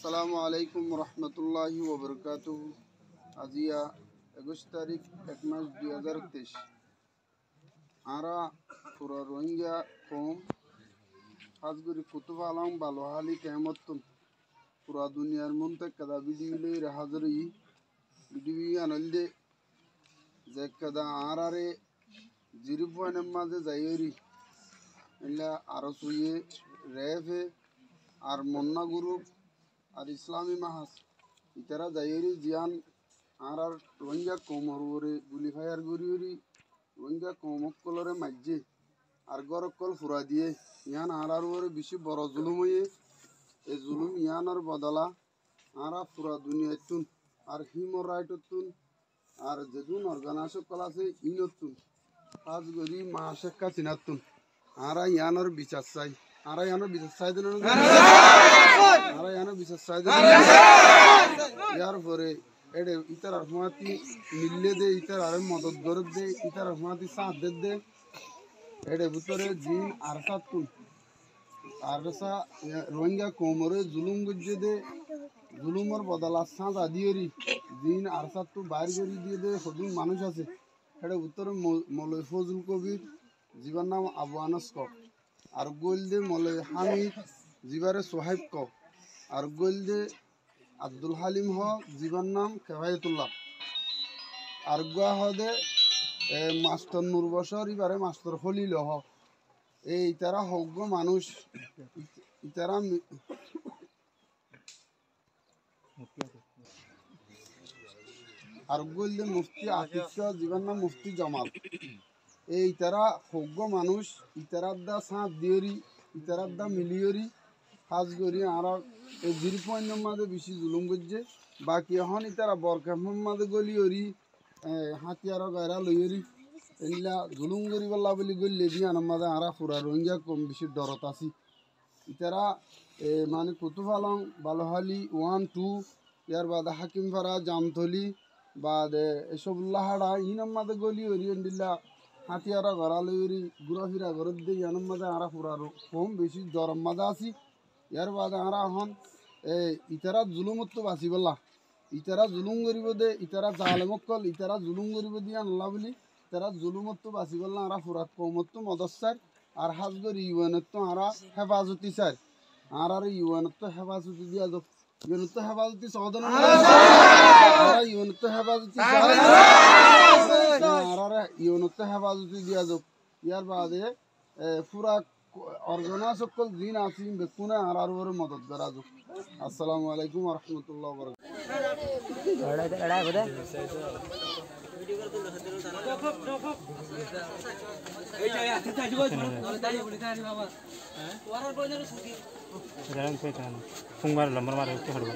আসসালামু আলাইকুম রহমতুল্লাহি ওবরকাতুহ। আজিয়া 21 তারিখ 1 মাস 2023। আরা পুরা রোহিঙ্গা কম হাজগুড়ি কুতুব আলম বালোহালি কেমতুন পুরা দুনিয়ার মধ্যে কাদা ভিডিওলে হাজরি ভিডিও আনলদে যে কাদা আরারে জিরুফানের মাঝে যাইরি এলা আরো সুয়ে রেফে আর মন্না গ্রুপ আর ইসলামী মাহাস ইতারা যাইরি জিয়ান আর রোহিঙ্গা কোমরে গুলি ফায়ার গরিরি রোহিঙ্গা কোমকলরে মাঝে আর গরকল ফুরা দিয়ে ইয়ান আর ওরে বেশি বড় জুলুম হয়ে এই জুলুম ইয়ানোর বদলা আরা পুরা দুনিয়াতুন আর হিউম্যান রাইটতুন আর যেদুন অর্গানাইজেশন আছে ইনতুন কাজ গরি মাসেক্কা চিনাতুন আরা ইয়ানোর বিচার চাই আরা ইয়ানোর বিচার চাই দেন আরা ইয়ানোর বিচার চাই দেন ইয়ার পরে এডে ইতার রহমাতি মিললে দে ইতার আর মদত গরদ দে ইতার রহমাতি সাথ দে এডে ভিতরে জিন আরসাতুন আরসা রোহিঙ্গা কোমরে জুলুম গজ্জে দে জুলুমর বদলা সাঁত আদিয়রি জিন আরসাতু বাইর গরি দিয়ে দে সদুন মানুষ আছে এডে ভিতরে মৌলভী ফজল কবির জীবন নাম আবু আনাস ক আর গোল দে মৌলভী হামিদ জিবারে সোহাইব ক আর গোল দে আব্দুল হালিম হ জীবন নাম কেফায়তুল্লাহ আর গুয়া হ দে মাস্টার নূর বছর এবারে মাস্টার হলিল হ এই তারা হজ্ঞ মানুষ ইতারা আর বললে মুফতি আতিফ জীবন নাম মুফতি জামাল এই তারা হজ্ঞ মানুষ ইতারার দা সাঁত দিয়রি ইতারার দা মিলিয়রি কাজ করি আর এই 0.9 মাঝে বেশি জুলুম করছে বাকি এখন ইতারা বরকামের মাঝে গলিয়রি হাতিয়ার গায়রা লইয়রি এলা জুলুম করি বল্লা বলি গলি দিয়ে আনার মাঝে আর পুরা রোহিঙ্গা কম বেশি ডরত আছি ইতারা মানে কুতুব আলম বালোহালি 1 2 ইয়ার বাদে হাকিমপাড়া জামতলি বাদে এসবুল্লাহাড়া ইনার মাঝে গলি হরি এন্ডিল্লা হাতিয়ারা ঘরা লইরি ঘুরাফিরা ঘরত দিয়ে ইয়ানোর মাঝে আর পুরা কম বেশি জ্বরের মাঝে আছি ইয়ার বাদে আর এখন ইতারা জুলুমতো বাঁচি বললা ইতারা জুলুম করিব দে ইতারা জালেমকল ইতারা জুলুম করিব দিয়া নলা বলি ইতারা জুলুমতো বাঁচি বললা আর ফুরাত কমতো মদস্যার আর হাজগর ইউএনতো আর হেফাজতি চার আর ইউএনতো হেফাজতি দিয়া যাক ইউএনতো হেফাজতি সহদন আর ইউএনতো হেফাজতি আর ইউএনতো হেফাজতি দিয়া যাক ইয়ার বাদে পুরা অর্গানাইজ সকল দিন আসি বেকুনে আর ওর মদত করা যাক। আসসালামু আলাইকুম ওয়া রাহমাতুল্লাহি ওয়া বারাকাতুহু।